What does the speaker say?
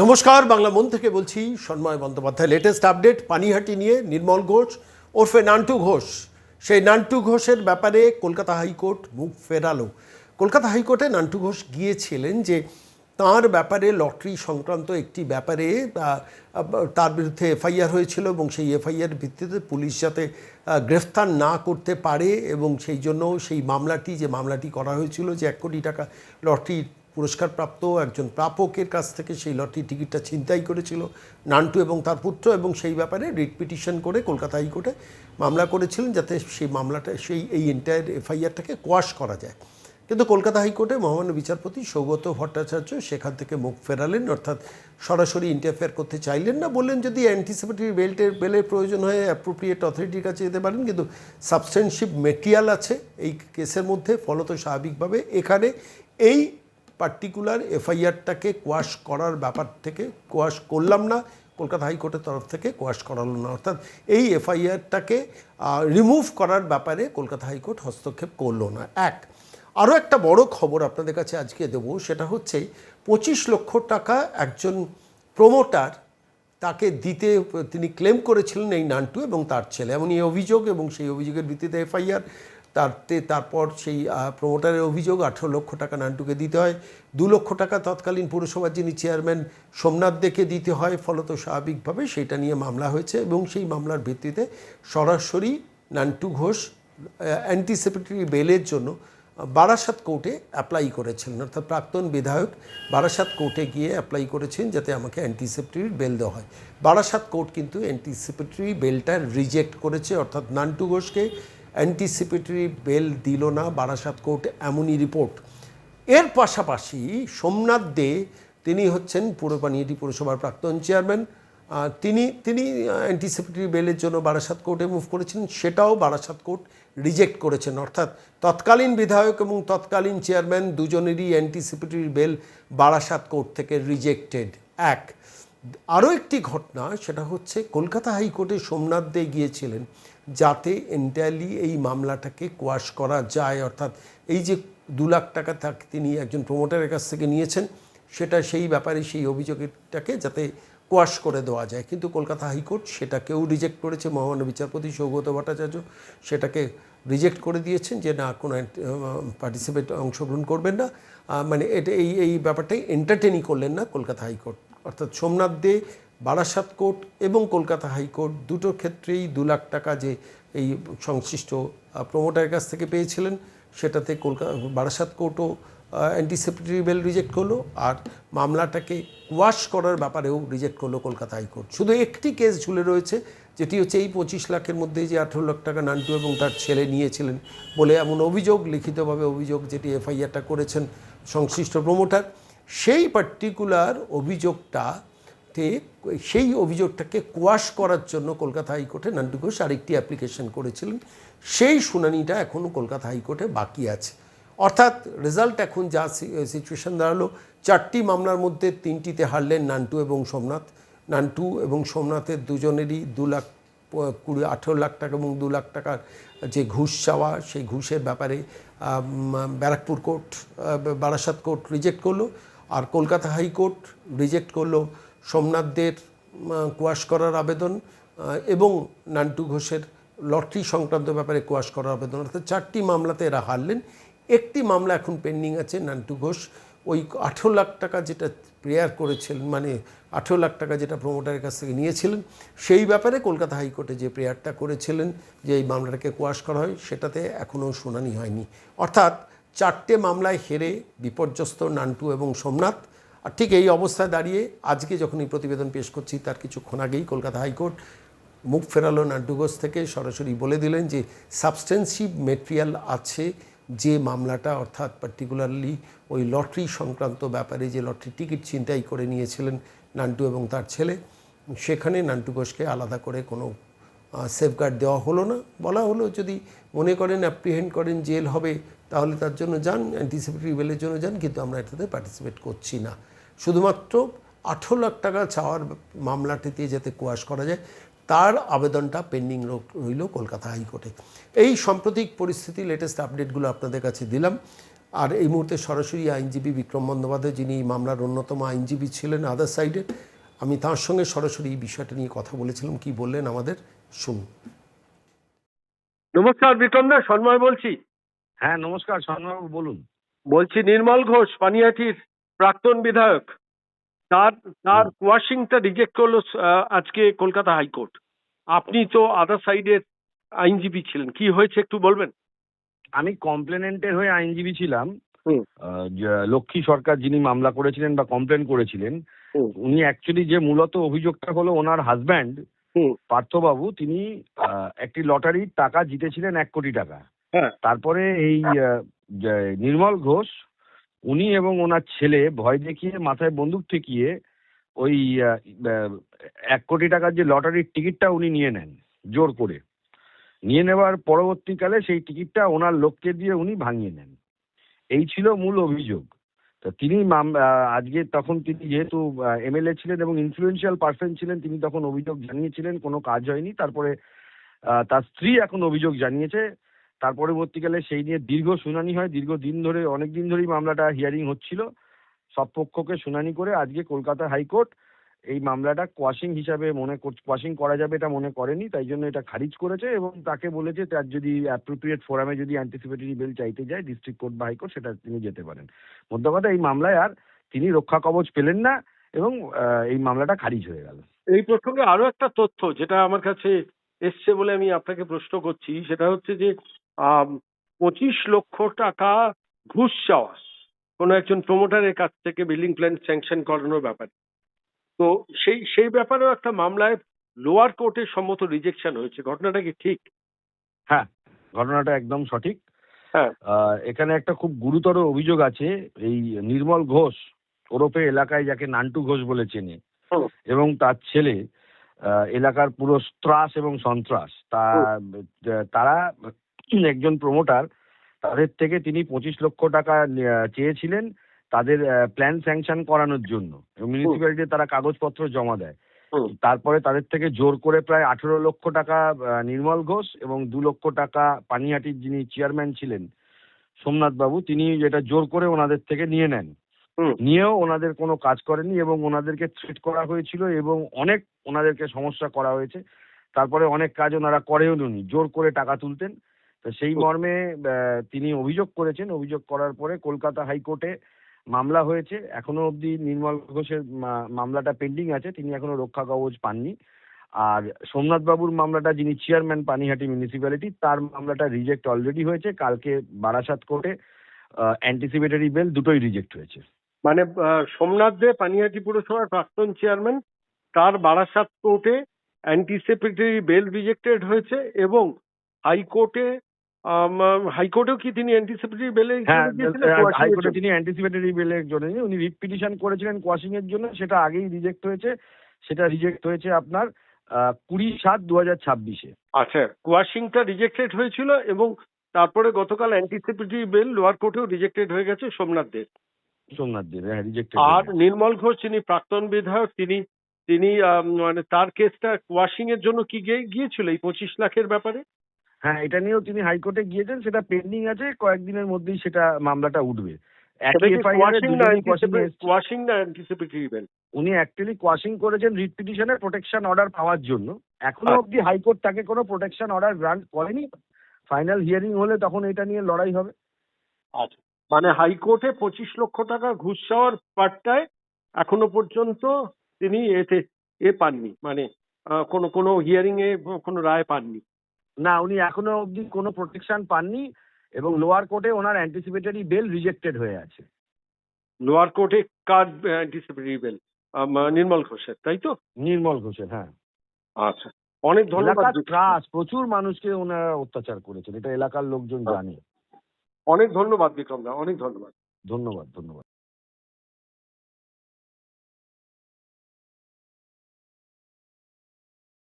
নমস্কার, বাংলা মন থেকে বলছি সন্ময় বন্দ্যোপাধ্যায়। লেটেস্ট আপডেট পানিহাটি নিয়ে নির্মল ঘোষ ওরফে নান্টু ঘোষ, সেই নান্টু ঘোষের ব্যাপারে কলকাতা হাইকোর্ট মুখ ফেরালো। কলকাতা হাইকোর্টে নান্টু ঘোষ গিয়েছিলেন যে তার ব্যাপারে লটারি সংক্রান্ত একটি ব্যাপারে তার বিরুদ্ধে এফআইআর হয়েছিল এবং সেই এফআইআর ভিত্তিতে পুলিশ যাতে গ্রেফতার না করতে পারে এবং সেই জন্য সেই মামলাটি করা হয়েছিল যে 1 কোটি টাকা লটারির পুরস্কারপ্রাপ্ত একজন প্রাপকের কাছ থেকে সেই লটারি টিকিটটা ছিনতাই করেছিল নান্টু এবং তার পুত্র, এবং সেই ব্যাপারে রিট পিটিশন করে কলকাতা হাইকোর্টে মামলা করেছিলেন যাতে এই এন্টায়ার এফআইআরটাকে কোয়াশ করা যায়। কিন্তু কলকাতা হাইকোর্টে মহামান্য বিচারপতি সৌগত ভট্টাচার্য সেখান থেকে মুখ ফেরালেন, অর্থাৎ সরাসরি ইন্টারফেয়ার করতে চাইলেন না। বললেন যদি অ্যান্টিসিপেটরি বেলের প্রয়োজন হয় অ্যাপ্রোপ্রিয়েট অথরিটির কাছে যেতে পারেন, কিন্তু সাবস্টেন্সিভ মেটেরিয়াল আছে এই কেসের মধ্যে, ফলত স্বাভাবিকভাবে এখানে এই পার্টিকুলার এফআইআরটাকে কোয়াশ করার ব্যাপার থেকে কোয়াশ করলাম না, কলকাতা হাইকোর্টের তরফ থেকে কোয়াশ করালো না, অর্থাৎ এই এফআইআরটাকে রিমুভ করার ব্যাপারে কলকাতা হাইকোর্ট হস্তক্ষেপ করলো না। আরও একটা বড় খবর আপনাদের কাছে আজকে দেবো, সেটা হচ্ছে 25 লক্ষ টাকা একজন প্রমোটার তাকে দিতে তিনি ক্লেম করেছিলেন এই নান্টু এবং তার ছেলে, এমনই অভিযোগ, এবং সেই অভিযোগের ভিত্তিতে এফআইআর। তারপর সেই প্রমোটারের অভিযোগ 18 লক্ষ টাকা নান্টুকে দিতে হয়, 2 লক্ষ টাকা তৎকালীন পুরসভার যিনি চেয়ারম্যান সোমনাথ দেকে দিতে হয়, ফলত স্বাভাবিকভাবে সেইটা নিয়ে মামলা হয়েছে এবং সেই মামলার ভিত্তিতে সরাসরি নান্টু ঘোষ অ্যান্টিসিপেটরি বেলের জন্য বারাসাত কোর্টে অ্যাপ্লাই করেছিলেন, অর্থাৎ প্রাক্তন বিধায়ক বারাসাত কোর্টে গিয়ে অ্যাপ্লাই করেছেন যাতে আমাকে অ্যান্টিসিপেটরি বেল দেওয়া হয়। বারাসাত কোর্ট কিন্তু অ্যান্টিসিপেটরি বেলটা রিজেক্ট করেছে, অর্থাৎ নান্টু ঘোষকে অ্যান্টিসিপেটরি বেল দিল না বারাসাত কোর্ট, এমনই রিপোর্ট। এর পাশাপাশি সোমনাথ দে, তিনি হচ্ছেন পানিহাটি পুরসভার প্রাক্তন চেয়ারম্যান, তিনি অ্যান্টিসিপেটরি বেলের জন্য বারাসাত কোর্টে মুভ করেছেন, সেটাও বারাসাত কোর্ট রিজেক্ট করেছেন, অর্থাৎ তৎকালীন বিধায়ক এবং তৎকালীন চেয়ারম্যান দুজনেরই অ্যান্টিসিপেটরি বেল বারাসাত কোর্ট থেকে রিজেক্টেড। আরও একটি ঘটনা, সেটা হচ্ছে কলকাতা হাইকোর্টে সোমনাথ দে গিয়েছিলেন যাতে এন্টায়ারলি এই মামলাটাকে কোয়াশ করা যায়, অর্থাৎ এই যে 2 লাখ টাকা তিনি একজন প্রমোটারের কাছ থেকে নিয়েছেন সেটা সেই ব্যাপারে সেই অভিযোগটাকে যাতে কোয়াশ করে দেওয়া যায়, কিন্তু কলকাতা হাইকোর্ট সেটাকেও রিজেক্ট করেছে। মহামান্য বিচারপতি সৌগত ভট্টাচার্য সেটাকে রিজেক্ট করে দিয়েছেন যে না, কোনো অংশগ্রহণ করবেন না, মানে এটা এই ব্যাপারটাই এন্টারটেনই করলেন না কলকাতা হাইকোর্ট। অর্থাৎ সোমনাথ দে, বারাসাত কোর্ট এবং কলকাতা হাইকোর্ট দুটোর ক্ষেত্রেই 2 লাখ টাকা যে এই সংশ্লিষ্ট প্রমোটারের কাছ থেকে পেয়েছিলেন সেটাতে বারাসাত কোর্টও অ্যান্টিসিপেটরি বেল রিজেক্ট করলো, আর মামলাটাকে কোয়াশ করার ব্যাপারেও রিজেক্ট করলো কলকাতা হাইকোর্ট। শুধু একটি কেস ঝুলে রয়েছে, যেটি হচ্ছে এই 25 লাখের মধ্যে যে 18 লাখ টাকা নান্টু এবং তার ছেলে নিয়েছিলেন বলে এমন অভিযোগ, লিখিতভাবে অভিযোগ, যেটি এফআইআরটা করেছেন সংশ্লিষ্ট প্রমোটার, সেই পার্টিকুলার সেই অভিযোগটাকে কোয়াশ করার জন্য কলকাতা হাইকোর্টে নান্টু ঘোষ আরেকটি অ্যাপ্লিকেশন করেছিলেন। সেই শুনানিটা এখনও কলকাতা হাইকোর্টে বাকি আছে, অর্থাৎ রেজাল্ট এখন যা সিচুয়েশন দাঁড়ালো, 4টি মামলার মধ্যে 3টিতে হারলেন নান্টু এবং সোমনাথ। নান্টু এবং সোমনাথের দুজনেরই 18 লাখ টাকা এবং 2 লাখ টাকার যে ঘুষ চাওয়া, সেই ঘুষের ব্যাপারে Barrackpore court, Barasat court reject করলো, আর কলকাতা হাইকোর্ট রিজেক্ট করলো সোমনাথদের কোয়াশ করার আবেদন এবং নান্টু ঘোষের লটারি সংক্রান্ত ব্যাপারে কোয়াশ করার আবেদন, অর্থাৎ 4টি মামলাতে এরা হারলেন। একটি মামলা এখন পেন্ডিং আছে, নান্টু ঘোষ ওই 18 লাখ টাকা যেটা প্রেয়ার করেছিলেন, মানে 18 লাখ টাকা যেটা প্রমোটারের কাছ থেকে নিয়েছিলেন, সেই ব্যাপারে কলকাতা হাইকোর্টে যে প্রেয়ারটা করেছিলেন যে এই মামলাটাকে কোয়াশ করা হয়, সেটাতে এখনও শুনানি হয়নি। অর্থাৎ 4টে মামলায় হেরে বিপর্যস্ত নান্টু এবং সোমনাথ। আর ঠিক এই অবস্থায় দাঁড়িয়ে আজকে যখন এই প্রতিবেদন পেশ করছি তার কিছুক্ষণ আগেই কলকাতা হাইকোর্ট মুখ ফেরালো নান্টু ঘোষ থেকে, সরাসরি বলে দিলেন যে সাবস্টেন্সিভ মেটেরিয়াল আছে যে মামলাটা, অর্থাৎ পার্টিকুলারলি ওই লটারি সংক্রান্ত ব্যাপারে যে লটারি টিকিট ছিনতাই করে নিয়েছিলেন নান্টু এবং তার ছেলে, সেখানে নান্টু ঘোষকে আলাদা করে কোনো সেফগার্ড দেওয়া হলো না। বলা হলো যদি মনে করেন অ্যাপ্রিহেন্ড করেন জেল হবে তাহলে তার জন্য যান, অ্যান্টিসিপেটরি বেলের জন্য যান, কিন্তু আমরা এটাতে পার্টিসিপেট করছি না। শুধুমাত্র 18 লাখ টাকা চাওয়ার মামলাটিতে যাতে কোয়াশ করা যায় তার আবেদনটা পেন্ডিং রইল কলকাতা হাইকোর্টে। এই সাম্প্রতিক পরিস্থিতি, লেটেস্ট আপডেটগুলো আপনাদের কাছে দিলাম। আর এই মুহূর্তে সরাসরি আইনজীবী বিক্রম বন্দ্যোপাধ্যায়, যিনি এই মামলার অন্যতম আইনজীবী ছিলেন আদার সাইডে, আমি তার সঙ্গে সরাসরি এই বিষয়টা নিয়ে কথা বলেছিলাম। কি বললেন আমাদের শুনুন। নমস্কার বিক্রম দা, সন্ময় বলছি। হ্যাঁ নমস্কার শর্মাবাবু, বলুন। বলছি নির্মল ঘোষ, পানিহাটির প্রাক্তন বিধায়ক, তার তার কোয়াশিংটা রিজেক্ট করলো আজকে কলকাতা হাইকোর্ট। আপনি তো আদার সাইডের আইনজীবী ছিলেন, কি হয়েছে একটু বলবেন? আমি কমপ্লেনেন্টের হয়ে আইনজীবী ছিলাম। হুম। লক্ষ্মী সরকার যিনি মামলা করেছিলেন বা কমপ্লেন করেছিলেন, হুম। উনি অ্যাকচুয়ালি যে মূলত অভিযোগটা হলো ওনার হাজব্যান্ড হুম। পার্থবাবু, তিনি একটি লটারির টাকা জিতেছিলেন 1 কোটি টাকা। হ্যাঁ। তারপরে এই নির্মল ঘোষ, উনি এবং ওনার ছেলে ভয় দেখিয়ে মাথায় বন্দুক ঠেকিয়ে ওই 1 কোটি টাকার যে লটারির টিকিটটা উনি নিয়ে নেন জোর করে। নিয়ে নেওয়ার পরবর্তীকালে সেই টিকিটটা ওনার লোককে দিয়ে উনি ভাঙিয়ে নেন। এই ছিল মূল অভিযোগ। তো তিনি আজকে তখন তিনি যেহেতু এমএলএ ছিলেন এবং ইনফ্লুয়েন্সিয়াল পারসন ছিলেন, তিনি তখন অভিযোগ জানিয়েছিলেন, কোনো কাজ হয়নি। তারপরে তার স্ত্রী এখন অভিযোগ জানিয়েছে। তার পরবর্তীকালে সেই নিয়ে দীর্ঘ শুনানি হয়, দীর্ঘদিন ধরে, অনেক দিন ধরেই মামলাটা হিয়ারিং হচ্ছিল। সব পক্ষকে শুনানি করে আজকে কলকাতা হাইকোর্ট এই মামলাটা কোয়াশিং হিসাবে কোয়াশিং করা যাবে এটা মনে করেনি, তাই জন্য এটা খারিজ করেছে এবং তাকে বলেছে তার যদি অ্যাপ্রোপ্রিয়েট ফোরামে যদি অ্যান্টিসিপেটরি বেল চাইতে যায় ডিস্ট্রিক্ট কোর্ট বা হাইকোর্ট, সেটা তিনি যেতে পারেন। মোদ্দা কথা, এই মামলায় আর তিনি রক্ষা কবচ পেলেন না এবং এই মামলাটা খারিজ হয়ে গেল। এই প্রসঙ্গে আরো একটা তথ্য যেটা আমার কাছে এসছে বলে আমি আপনাকে প্রশ্ন করছি, সেটা হচ্ছে যে 25 লক্ষ টাকা ঘুষ চাওয়া কোনো একজন প্রমোটারের কাছ থেকে বিল্ডিং প্ল্যান স্যাংশন করানোর ব্যাপারে। তো সেই ব্যাপারেও একটা মামলায় লোয়ার কোর্টে সম্মত রিজেকশন হয়েছে, ঘটনাটা কি ঠিক? হ্যাঁ, ঘটনাটা একদম সঠিক। হ্যাঁ। এখানে একটা খুব গুরুতর অভিযোগ আছে। এই নির্মল ঘোষ ওরফে এলাকায় যাকে নান্টু ঘোষ বলে চেনে, এবং তার ছেলে এলাকার পুরো ত্রাস এবং সন্ত্রাস, তারা একজন প্রমোটার, তাদের থেকে তিনি 25 লক্ষ টাকা চেয়েছিলেন তাদের প্ল্যান স্যাংশন করানোর জন্য, এবং মিউনিসিপ্যালিটিতে তারা কাগজপত্র জমা দেয়। তারপরে তাদের থেকে জোর করে প্রায় 18 লক্ষ টাকা নির্মল ঘোষ এবং 2 লক্ষ টাকা পানিহাটির যিনি চেয়ারম্যান ছিলেন সোমনাথ বাবু, তিনি যেটা জোর করে ওনাদের থেকে নিয়ে নেন। নিয়েও ওনাদের কোনো কাজ করেনি এবং ওনাদেরকে থ্রেট করা হয়েছিল এবং অনেক ওনাদেরকে সমস্যা করা হয়েছে। তারপরে অনেক কাজ ওনারা করেও নি, জোর করে টাকা তুলতেন। তো সেই মর্মে তিনি অভিযোগ করেছেন। অভিযোগ করার পরে কলকাতা হাইকোর্টে মামলা হয়েছে। এখনো অবধি নির্মল ঘোষের মামলাটা পেন্ডিং আছে, তিনি এখনো রক্ষা কবচ পাননি। আর সোমনাথ বাবুর মামলাটা, যিনি চেয়ারম্যান পানিহাটি মিউনিসিপ্যালিটি, তার মামলাটা রিজেক্ট অলরেডি হয়েছে। কালকে বারাসাত কোর্টে অ্যান্টিসিপেটরি বেল দুটোই রিজেক্ট হয়েছে। মানে সোমনাথ দে পানিহাটি পুরসভার প্রাক্তন চেয়ারম্যান, তার বারাসাত কোর্টে অ্যান্টিসিপেটরি বেল রিজেক্টেড হয়েছে এবং হাইকোর্টেও কি তিনি অ্যান্টিসিপেটরি বেলে? হ্যাঁ, হাইকোর্টে তিনি অ্যান্টিসিপেটরি বেলের জন্য উনি রিট পিটিশন করেছিলেন কোয়াশিং এর জন্য, সেটা আগেই রিজেক্ট হয়েছে। সেটা রিজেক্ট হয়েছে আপনার 20/7/2026-এ। আচ্ছা, কোয়াশিংটা রিজেক্টেড হয়েছিল এবং তারপরে গতকাল অ্যান্টিসিপেটরি বেল লোয়ার কোর্টেও রিজেক্টেড হয়ে গেছে সোমনাথ দের। হ্যাঁ, রিজেক্টেড। আর নির্মল ঘোষ, যিনি প্রাক্তন বিধায়ক, তিনি মানে তার কেসটা কোয়াশিং এর জন্য কি গিয়েছিল এই 25 লাখের ব্যাপারে? হ্যাঁ, এটা নিয়েও তিনি হাইকোর্টে গিয়েছেন, সেটা পেন্ডিং আছে। কয়েকদিনের মধ্যেই সেটা মামলাটা উঠবে। কোয়াশিং না অ্যান্টিসিপেটরি বেল? উনি অ্যাকচুয়ালি কোয়াশিং করেছেন রিট পিটিশনে প্রোটেকশন অর্ডার পাওয়ার জন্য। এখনো অবধি হাইকোর্ট তাকে কোনো প্রোটেকশন অর্ডার গ্রান্ট করেনি। ফাইনাল হিয়ারিং হলে তখন এটা নিয়ে লড়াই হবে। আচ্ছা, মানে হাইকোর্টে 25 লক্ষ টাকা ঘুষ চাওয়ার পাট্টায় এখনো পর্যন্ত তিনি পাননি, মানে কোনো হিয়ারিং এ কোনো রায় পাননি? না, উনি এখনো অবধি কোনো প্রোটেকশন পাননি এবং লোয়ার কোর্টে ওনার অ্যান্টিসিপেটরি বেল রিজেক্টেড হয়ে আছে। লোয়ার কোর্টে কার অ্যান্টিসিপেটরি বেল? নির্মল ঘোষের, তাই তো? নির্মল ঘোষের, হ্যাঁ। আচ্ছা, অনেক ধন্যবাদ। প্রচুর মানুষকে ওনারা অত্যাচার করেছেন, এটা এলাকার লোকজন জানে। অনেক ধন্যবাদ বিক্রম দা, অনেক ধন্যবাদ। ধন্যবাদ।